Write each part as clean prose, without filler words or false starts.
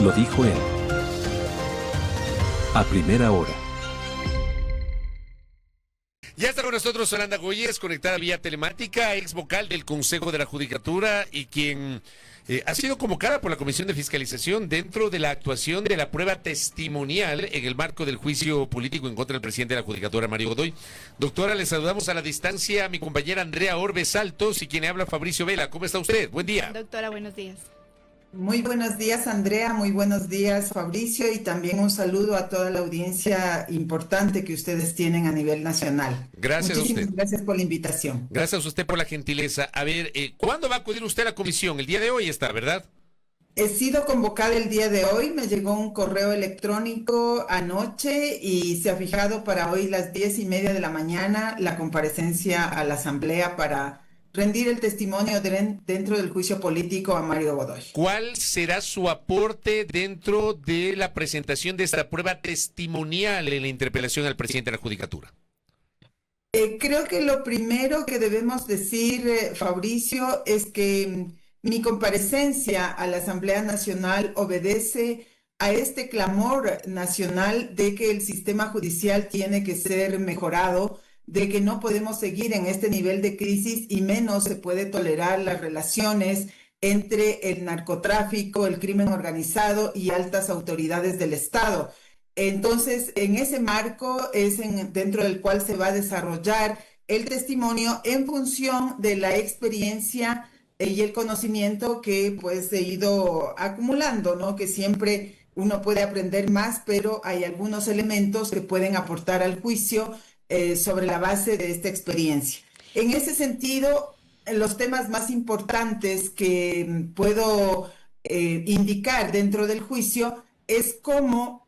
Lo dijo él. A primera hora. Ya está con nosotros Yolanda Goyes, conectada vía telemática, ex vocal del Consejo de la Judicatura y quien ha sido convocada por la Comisión de Fiscalización dentro de la actuación de la prueba testimonial en el marco del juicio político en contra del presidente de la Judicatura, Mario Godoy. Doctora, le saludamos a la distancia a mi compañera Andrea Orbe Saltos y quien habla Fabricio Vela. ¿Cómo está usted? Buen día. Doctora, buenos días. Muy buenos días, Andrea, muy buenos días, Fabricio, y también un saludo a toda la audiencia importante que ustedes tienen a nivel nacional. Gracias a usted. Gracias por la invitación. Gracias a usted por la gentileza. A ver, ¿cuándo va a acudir usted a la comisión? El día de hoy está, ¿verdad? He sido convocada el día de hoy, me llegó un correo electrónico anoche y se ha fijado para hoy las 10:30 de la mañana la comparecencia a la Asamblea para rendir el testimonio dentro del juicio político a Mario Godoy. ¿Cuál será su aporte dentro de la presentación de esta prueba testimonial en la interpelación al presidente de la Judicatura? Creo que lo primero que debemos decir, Fabricio, es que mi comparecencia a la Asamblea Nacional obedece a este clamor nacional de que el sistema judicial tiene que ser mejorado, de que no podemos seguir en este nivel de crisis y menos se puede tolerar las relaciones entre el narcotráfico, el crimen organizado y altas autoridades del Estado. Entonces, en ese marco es dentro del cual se va a desarrollar el testimonio en función de la experiencia y el conocimiento que pues he ido acumulando, ¿no? Que siempre uno puede aprender más, pero hay algunos elementos que pueden aportar al juicio sobre la base de esta experiencia. En ese sentido, los temas más importantes que puedo indicar dentro del juicio es cómo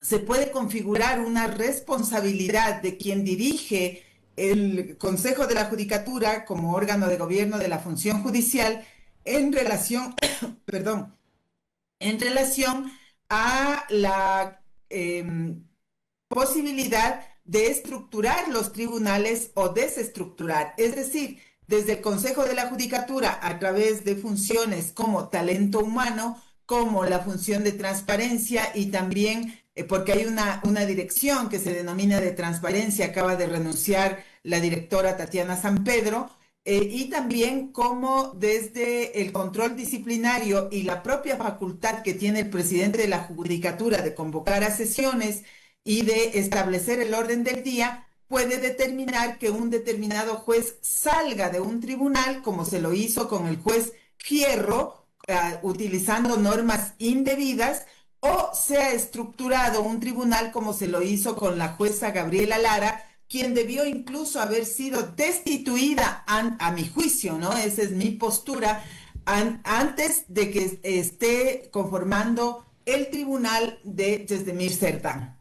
se puede configurar una responsabilidad de quien dirige el Consejo de la Judicatura como órgano de gobierno de la función judicial en relación, perdón, en relación a la posibilidad de estructurar los tribunales o desestructurar, es decir, desde el Consejo de la Judicatura a través de funciones como talento humano, como la función de transparencia y también porque hay una dirección que se denomina de transparencia, acaba de renunciar la directora Tatiana San Pedro, y también como desde el control disciplinario y la propia facultad que tiene el presidente de la Judicatura de convocar a sesiones y de establecer el orden del día, puede determinar que un determinado juez salga de un tribunal, como se lo hizo con el juez Fierro, utilizando normas indebidas, o se ha estructurado un tribunal como se lo hizo con la jueza Gabriela Lara, quien debió incluso haber sido destituida a mi juicio, ¿no? Esa es mi postura, antes de que esté conformando el tribunal de Yesdemir Cerdán.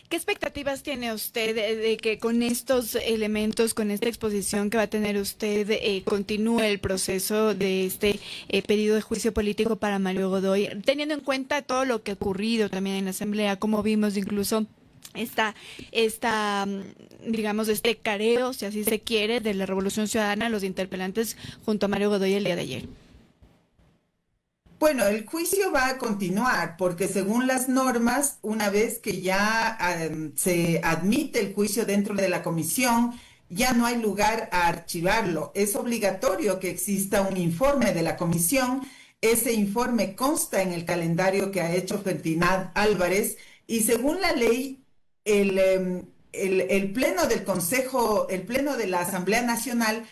¿Qué expectativas tiene usted de que con estos elementos, con esta exposición que va a tener usted, continúe el proceso de este pedido de juicio político para Mario Godoy, teniendo en cuenta todo lo que ha ocurrido también en la Asamblea, como vimos incluso digamos, este careo, si así se quiere, de la Revolución Ciudadana, los interpelantes junto a Mario Godoy el día de ayer? Bueno, el juicio va a continuar porque según las normas, una vez que ya se admite el juicio dentro de la comisión, ya no hay lugar a archivarlo. Es obligatorio que exista un informe de la comisión. Ese informe consta en el calendario que ha hecho Ferdinand Álvarez y según la ley, el pleno del Consejo, el pleno de la Asamblea Nacional,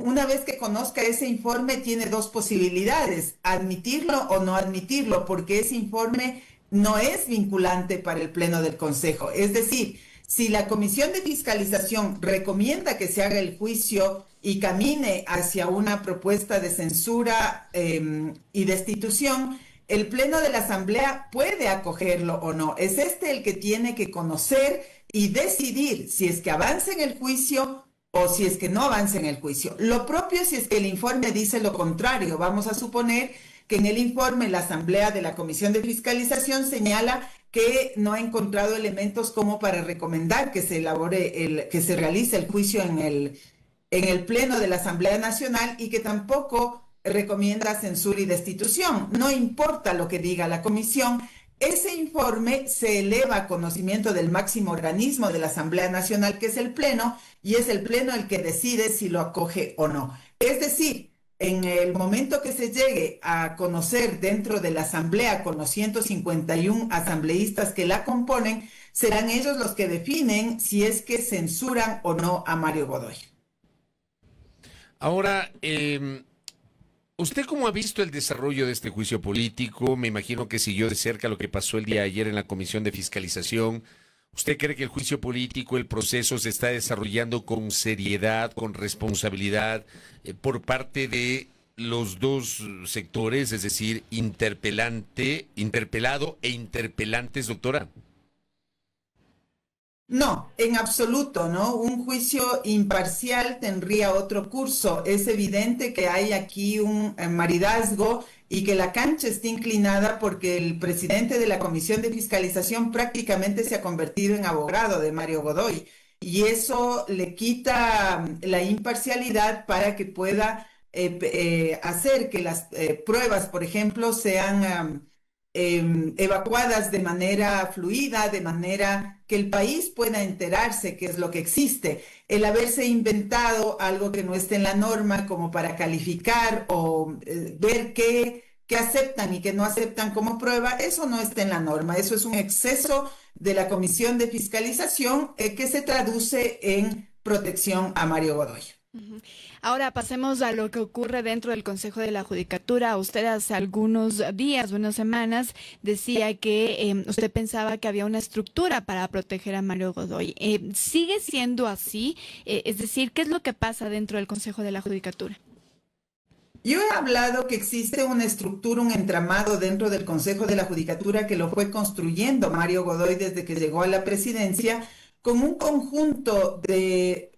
una vez que conozca ese informe, tiene dos posibilidades, admitirlo o no admitirlo, porque ese informe no es vinculante para el Pleno del Consejo. Es decir, si la Comisión de Fiscalización recomienda que se haga el juicio y camine hacia una propuesta de censura y destitución, el Pleno de la Asamblea puede acogerlo o no. Es el que tiene que conocer y decidir si es que avanza en el juicio o si es que no avanza en el juicio. Lo propio si es que el informe dice lo contrario. Vamos a suponer que en el informe la Asamblea de la Comisión de Fiscalización señala que no ha encontrado elementos como para recomendar que se elabore que se realice el juicio en el Pleno de la Asamblea Nacional y que tampoco recomienda censura y destitución. No importa lo que diga la comisión, ese informe se eleva a conocimiento del máximo organismo de la Asamblea Nacional, que es el Pleno, y es el Pleno el que decide si lo acoge o no. Es decir, en el momento que se llegue a conocer dentro de la Asamblea con los 151 asambleístas que la componen, serán ellos los que definen si es que censuran o no a Mario Godoy. Ahora, ¿usted cómo ha visto el desarrollo de este juicio político? Me imagino que siguió de cerca lo que pasó el día de ayer en la Comisión de Fiscalización. ¿Usted cree que el juicio político, el proceso se está desarrollando con seriedad, con responsabilidad por parte de los dos sectores, es decir, interpelado e interpelantes, doctora? No, en absoluto, ¿no? Un juicio imparcial tendría otro curso. Es evidente que hay aquí un maridazgo y que la cancha está inclinada porque el presidente de la Comisión de Fiscalización prácticamente se ha convertido en abogado de Mario Godoy y eso le quita la imparcialidad para que pueda hacer que las pruebas, por ejemplo, sean evacuadas de manera fluida, de manera que el país pueda enterarse qué es lo que existe. El haberse inventado algo que no esté en la norma como para calificar o ver qué aceptan y qué no aceptan como prueba, eso no está en la norma. Eso es un exceso de la Comisión de Fiscalización que se traduce en protección a Mario Godoy. Ahora pasemos a lo que ocurre dentro del Consejo de la Judicatura. Usted hace algunos días, unas semanas, decía que usted pensaba que había una estructura para proteger a Mario Godoy. ¿Sigue siendo así? Es decir, ¿qué es lo que pasa dentro del Consejo de la Judicatura? Yo he hablado que existe una estructura, un entramado dentro del Consejo de la Judicatura que lo fue construyendo Mario Godoy desde que llegó a la presidencia, con un conjunto de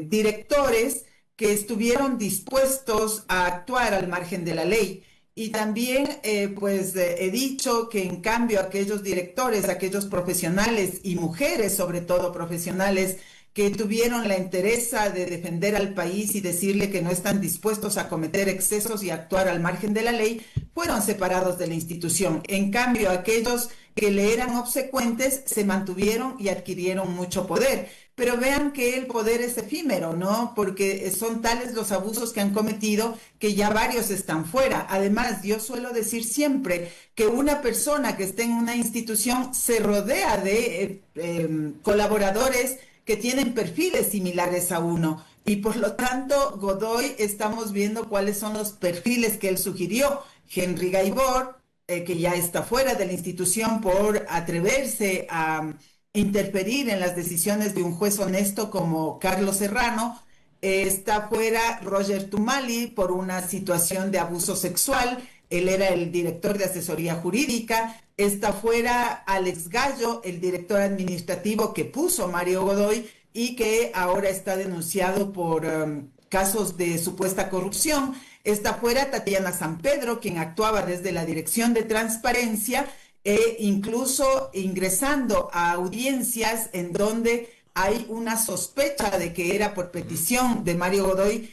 directores que estuvieron dispuestos a actuar al margen de la ley. Y también, he dicho que en cambio aquellos directores, aquellos profesionales y mujeres, sobre todo profesionales, que tuvieron la entereza de defender al país y decirle que no están dispuestos a cometer excesos y actuar al margen de la ley, fueron separados de la institución. En cambio, aquellos que le eran obsecuentes se mantuvieron y adquirieron mucho poder. Pero vean que el poder es efímero, ¿no? Porque son tales los abusos que han cometido que ya varios están fuera. Además, yo suelo decir siempre que una persona que esté en una institución se rodea de colaboradores que tienen perfiles similares a uno. Y por lo tanto, Godoy, estamos viendo cuáles son los perfiles que él sugirió. Henry Gaibor, que ya está fuera de la institución por atreverse a interferir en las decisiones de un juez honesto como Carlos Serrano. Está fuera Roger Tumali por una situación de abuso sexual. Él era el director de asesoría jurídica. Está fuera Alex Gallo, el director administrativo que puso Mario Godoy y que ahora está denunciado por casos de supuesta corrupción. Está fuera Tatiana San Pedro, quien actuaba desde la Dirección de Transparencia e incluso ingresando a audiencias en donde hay una sospecha de que era por petición de Mario Godoy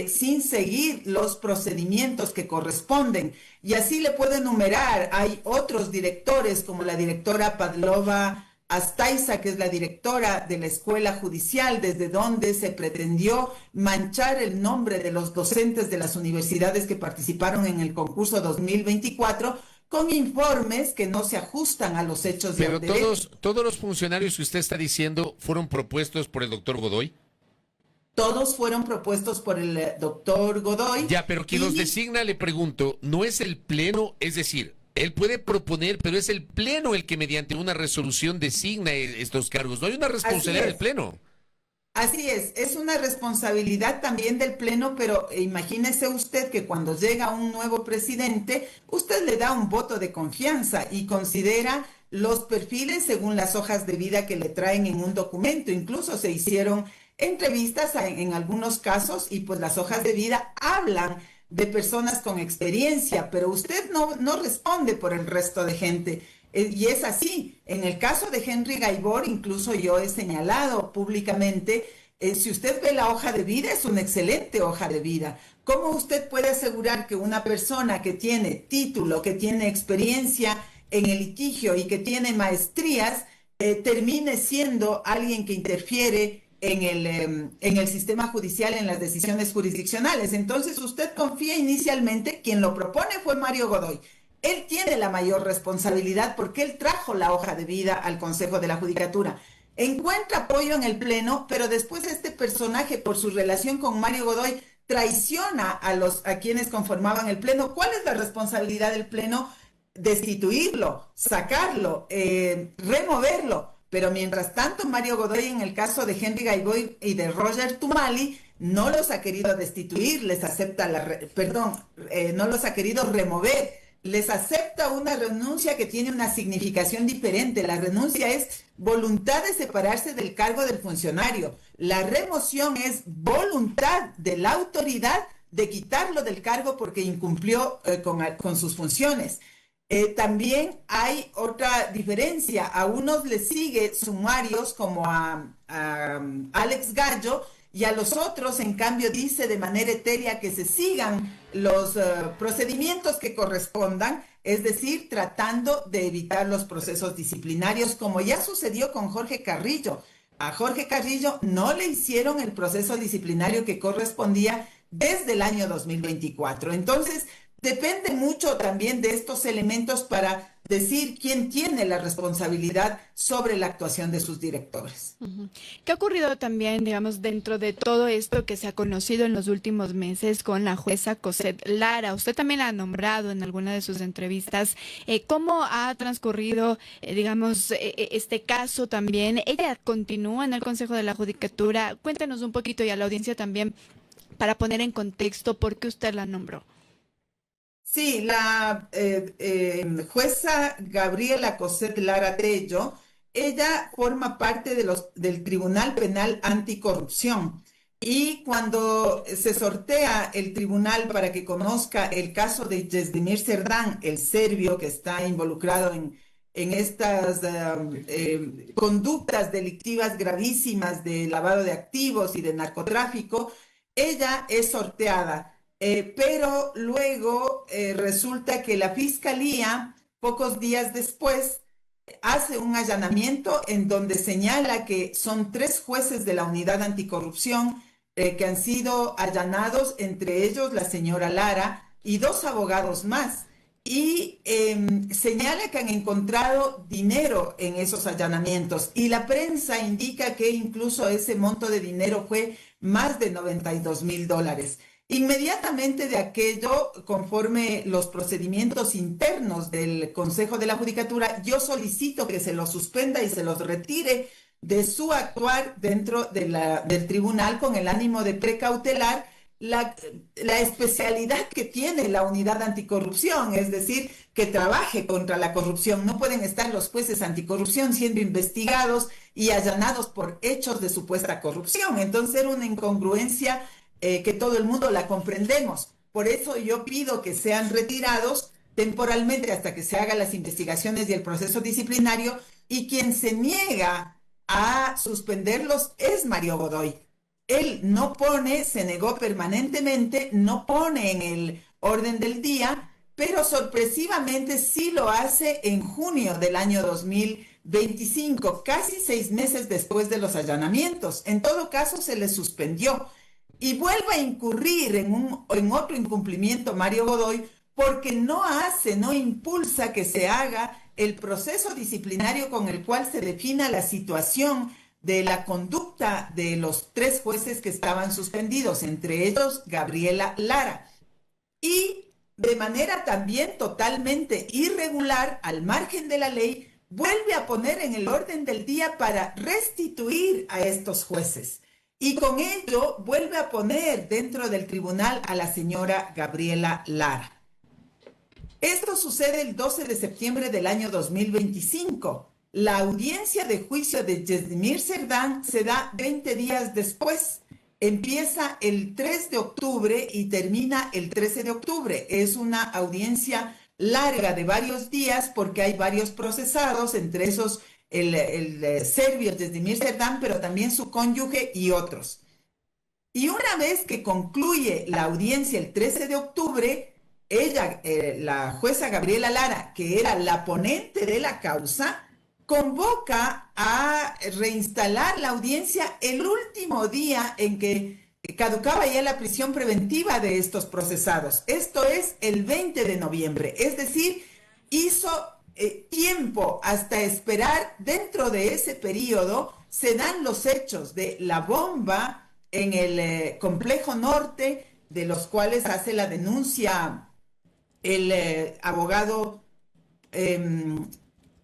sin seguir los procedimientos que corresponden. Y así le puedo enumerar. Hay otros directores como la directora Pavlova Astaiza, que es la directora de la Escuela Judicial, desde donde se pretendió manchar el nombre de los docentes de las universidades que participaron en el concurso 2024 con informes que no se ajustan a los hechos de Pero todos los funcionarios que usted está diciendo fueron propuestos por el doctor Godoy. Todos fueron propuestos por el doctor Godoy. Ya, pero quien los designa, le pregunto, ¿no es el Pleno? Es decir, él puede proponer, pero es el Pleno el que mediante una resolución designa estos cargos. No hay una responsabilidad del Pleno. Así es una responsabilidad también del Pleno, pero imagínese usted que cuando llega un nuevo presidente, usted le da un voto de confianza y considera los perfiles según las hojas de vida que le traen en un documento. Incluso se hicieron entrevistas en algunos casos y pues las hojas de vida hablan de personas con experiencia, pero usted no responde por el resto de gente. Y es así. En el caso de Henry Gaibor, incluso yo he señalado públicamente Si usted ve la hoja de vida, es una excelente hoja de vida. ¿Cómo usted puede asegurar que una persona que tiene título, que tiene experiencia en el litigio y que tiene maestrías, termine siendo alguien que interfiere en el sistema judicial, en las decisiones jurisdiccionales? Entonces usted confía inicialmente, quien lo propone fue Mario Godoy. Él tiene la mayor responsabilidad porque él trajo la hoja de vida al Consejo de la Judicatura. Encuentra apoyo en el Pleno, pero después este personaje, por su relación con Mario Godoy, traiciona a quienes conformaban el Pleno. ¿Cuál es la responsabilidad del Pleno? Destituirlo, sacarlo, removerlo. Pero mientras tanto, Mario Godoy, en el caso de Henry Gaiboy y de Roger Tumali, no los ha querido destituir, no los ha querido remover. Les acepta una renuncia que tiene una significación diferente. La renuncia es voluntad de separarse del cargo del funcionario. La remoción es voluntad de la autoridad de quitarlo del cargo porque incumplió con sus funciones. También hay otra diferencia. A unos les sigue sumarios como a Alex Gallo, y a los otros, en cambio, dice de manera etérea que se sigan los procedimientos que correspondan, es decir, tratando de evitar los procesos disciplinarios, como ya sucedió con Jorge Carrillo. A Jorge Carrillo no le hicieron el proceso disciplinario que correspondía desde el año 2024. Entonces, depende mucho también de estos elementos para decir quién tiene la responsabilidad sobre la actuación de sus directores. ¿Qué ha ocurrido también, digamos, dentro de todo esto que se ha conocido en los últimos meses con la jueza Cosette Lara? Usted también la ha nombrado en alguna de sus entrevistas. ¿Cómo ha transcurrido, digamos, este caso también? Ella continúa en el Consejo de la Judicatura. Cuéntenos un poquito, y a la audiencia también, para poner en contexto por qué usted la nombró. Sí, la jueza Gabriela Cosette Lara Tello, ella forma parte del Tribunal Penal Anticorrupción, y cuando se sortea el tribunal para que conozca el caso de Čedomir Serdán, el serbio que está involucrado en estas conductas delictivas gravísimas de lavado de activos y de narcotráfico, ella es sorteada. Pero luego resulta que la Fiscalía, pocos días después, hace un allanamiento en donde señala que son 3 jueces de la Unidad Anticorrupción que han sido allanados, entre ellos la señora Lara y 2 abogados más. Y señala que han encontrado dinero en esos allanamientos. Y la prensa indica que incluso ese monto de dinero fue más de $92,000. Inmediatamente de aquello, conforme los procedimientos internos del Consejo de la Judicatura, yo solicito que se los suspenda y se los retire de su actuar dentro del tribunal con el ánimo de precautelar la especialidad que tiene la Unidad Anticorrupción, es decir, que trabaje contra la corrupción. No pueden estar los jueces anticorrupción siendo investigados y allanados por hechos de supuesta corrupción. Entonces era una incongruencia que todo el mundo la comprendemos. Por eso yo pido que sean retirados temporalmente hasta que se hagan las investigaciones y el proceso disciplinario, y quien se niega a suspenderlos es Mario Godoy. Él no pone, se negó permanentemente, no pone en el orden del día, pero sorpresivamente sí lo hace en junio del año 2025, casi 6 meses después de los allanamientos. En todo caso, se le suspendió. Y vuelve a incurrir en otro incumplimiento Mario Godoy porque no impulsa que se haga el proceso disciplinario con el cual se defina la situación de la conducta de los 3 jueces que estaban suspendidos, entre ellos Gabriela Lara. Y de manera también totalmente irregular, al margen de la ley, vuelve a poner en el orden del día para restituir a estos jueces. Y con ello vuelve a poner dentro del tribunal a la señora Gabriela Lara. Esto sucede el 12 de septiembre del año 2025. La audiencia de juicio de Čedomir Serdán se da 20 días después. Empieza el 3 de octubre y termina el 13 de octubre. Es una audiencia larga de varios días porque hay varios procesados, entre esos el serbio Desdemir Serdán, pero también su cónyuge y otros. Y una vez que concluye la audiencia el 13 de octubre, ella, la jueza Gabriela Lara, que era la ponente de la causa, convoca a reinstalar la audiencia el último día en que caducaba ya la prisión preventiva de estos procesados. Esto es el 20 de noviembre, es decir, hizo tiempo hasta esperar. Dentro de ese periodo se dan los hechos de la bomba en el complejo norte, de los cuales hace la denuncia el abogado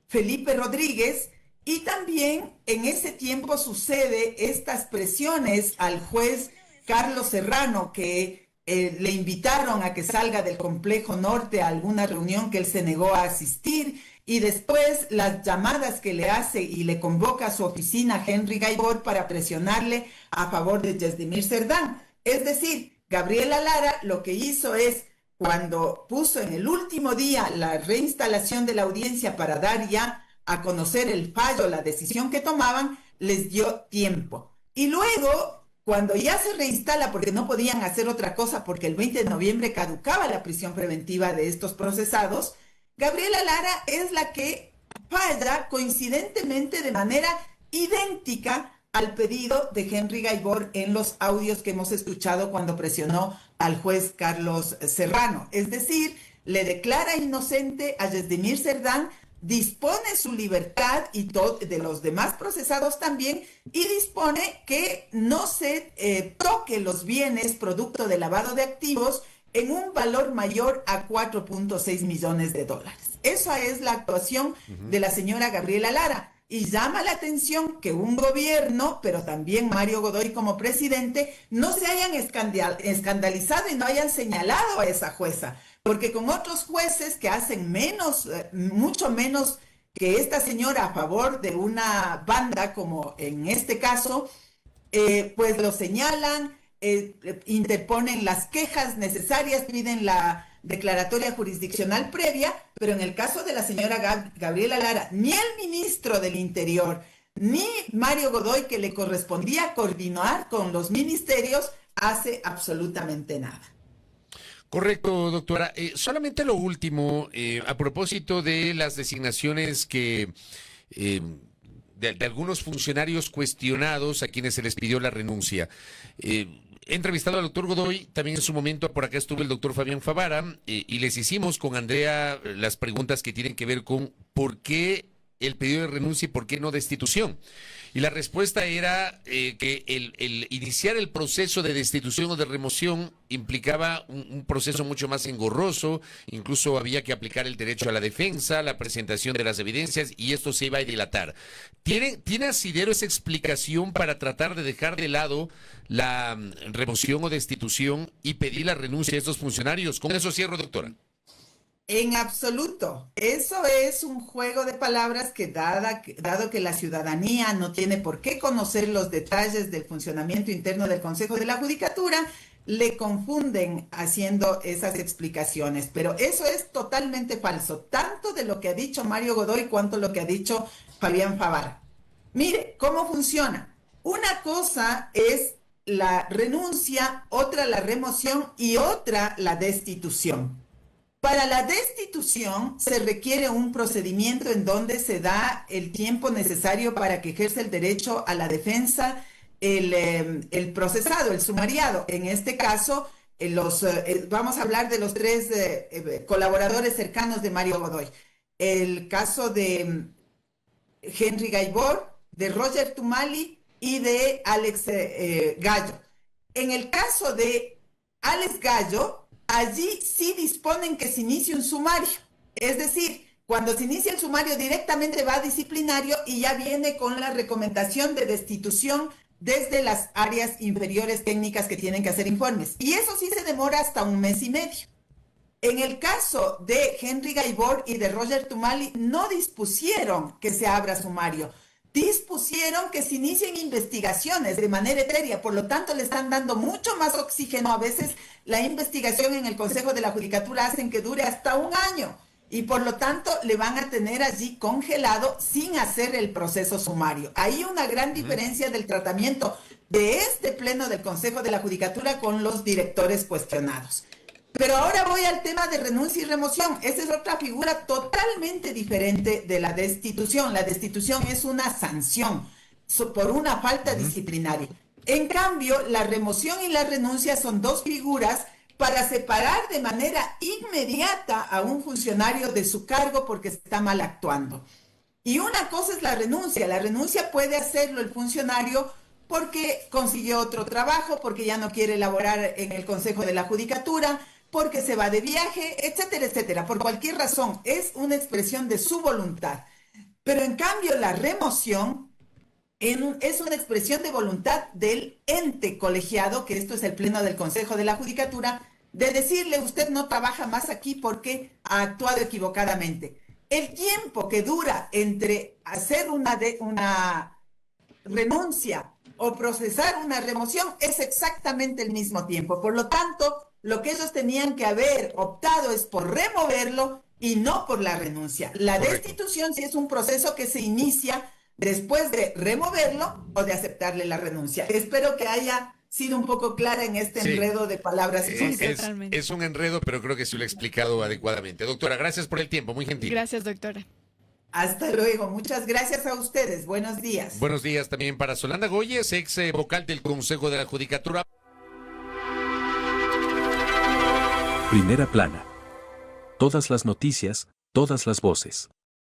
Felipe Rodríguez, y también en ese tiempo sucede estas presiones al juez Carlos Serrano, que le invitaron a que salga del complejo norte a alguna reunión que él se negó a asistir, y después las llamadas que le hace y le convoca a su oficina Henry Gaibor para presionarle a favor de Desdemir Serdán. Es decir, Gabriela Lara lo que hizo es, cuando puso en el último día la reinstalación de la audiencia para dar ya a conocer el fallo, la decisión que tomaban, les dio tiempo. Y luego, cuando ya se reinstala, porque no podían hacer otra cosa, porque el 20 de noviembre caducaba la prisión preventiva de estos procesados, Gabriela Lara es la que falla coincidentemente de manera idéntica al pedido de Henry Gaibor en los audios que hemos escuchado cuando presionó al juez Carlos Serrano. Es decir, le declara inocente a Desdemir Serdán, dispone su libertad y de los demás procesados también, y dispone que no se toque los bienes producto de lavado de activos en un valor mayor a 4.6 millones de dólares. Esa es la actuación de la señora Gabriela Lara. Y llama la atención que un gobierno, pero también Mario Godoy como presidente, no se hayan escandalizado y no hayan señalado a esa jueza. Porque con otros jueces que hacen menos, mucho menos que esta señora a favor de una banda, como en este caso, pues lo señalan, interponen las quejas necesarias, piden la declaratoria jurisdiccional previa, pero en el caso de la señora Gabriela Lara, ni el ministro del Interior, ni Mario Godoy, que le correspondía coordinar con los ministerios, hace absolutamente nada. Correcto, doctora. Solamente lo último, a propósito de las designaciones que de algunos funcionarios cuestionados a quienes se les pidió la renuncia. He entrevistado al doctor Godoy, también en su momento por acá estuvo el doctor Fabián Favara, y les hicimos con Andrea las preguntas que tienen que ver con por qué el pedido de renuncia y por qué no destitución. Y la respuesta era que el iniciar el proceso de destitución o de remoción implicaba un proceso mucho más engorroso, incluso había que aplicar el derecho a la defensa, la presentación de las evidencias, y esto se iba a dilatar. ¿Tiene asidero esa explicación para tratar de dejar de lado la remoción o destitución y pedir la renuncia de estos funcionarios? Con eso cierro, doctora. En absoluto. Eso es un juego de palabras que dado que la ciudadanía no tiene por qué conocer los detalles del funcionamiento interno del Consejo de la Judicatura, le confunden haciendo esas explicaciones. Pero eso es totalmente falso, tanto de lo que ha dicho Mario Godoy cuanto lo que ha dicho Fabián Favara. Mire, ¿cómo funciona? Una cosa es la renuncia, otra la remoción y otra la destitución. Para la destitución se requiere un procedimiento en donde se da el tiempo necesario para que ejerza el derecho a la defensa el procesado, el sumariado. En este caso, vamos a hablar de los tres colaboradores cercanos de Mario Godoy. El caso de Henry Gaibor, de Roger Tumali y de Alex Gallo. En el caso de Alex Gallo, allí sí disponen que se inicie un sumario. Es decir, cuando se inicia el sumario directamente va a disciplinario y ya viene con la recomendación de destitución desde las áreas inferiores técnicas que tienen que hacer informes. Y eso sí se demora hasta 1 mes y medio. En el caso de Henry Gaibor y de Roger Tumali no dispusieron que se abra sumario. Dispusieron que se inicien investigaciones de manera etérea, por lo tanto le están dando mucho más oxígeno. A veces la investigación en el Consejo de la Judicatura hacen que dure hasta 1 año. y por lo tanto le van a tener allí congelado sin hacer el proceso sumario. Hay una gran diferencia del tratamiento de este pleno del Consejo de la Judicatura con los directores cuestionados. Pero ahora voy al tema de renuncia y remoción. Esa es otra figura totalmente diferente de la destitución. La destitución es una sanción por una falta disciplinaria. En cambio, la remoción y la renuncia son dos figuras para separar de manera inmediata a un funcionario de su cargo porque está mal actuando. Y una cosa es la renuncia. La renuncia puede hacerlo el funcionario porque consiguió otro trabajo, porque ya no quiere laborar en el Consejo de la Judicatura, porque se va de viaje, etcétera, etcétera. Por cualquier razón, es una expresión de su voluntad. Pero en cambio, la remoción es una expresión de voluntad del ente colegiado, que esto es el Pleno del Consejo de la Judicatura, de decirle: usted no trabaja más aquí porque ha actuado equivocadamente. El tiempo que dura entre hacer una renuncia o procesar una remoción es exactamente el mismo tiempo. Por lo tanto, lo que ellos tenían que haber optado es por removerlo y no por la renuncia. La destitución sí es un proceso que se inicia después de removerlo o de aceptarle la renuncia. Espero que haya sido un poco clara en este enredo de palabras. Es un enredo, pero creo que sí lo he explicado adecuadamente. Doctora, gracias por el tiempo, muy gentil. Gracias, doctora. Hasta luego, muchas gracias a ustedes. Buenos días. Buenos días también para Solanda Goyes, ex vocal del Consejo de la Judicatura. Primera plana. Todas las noticias, todas las voces.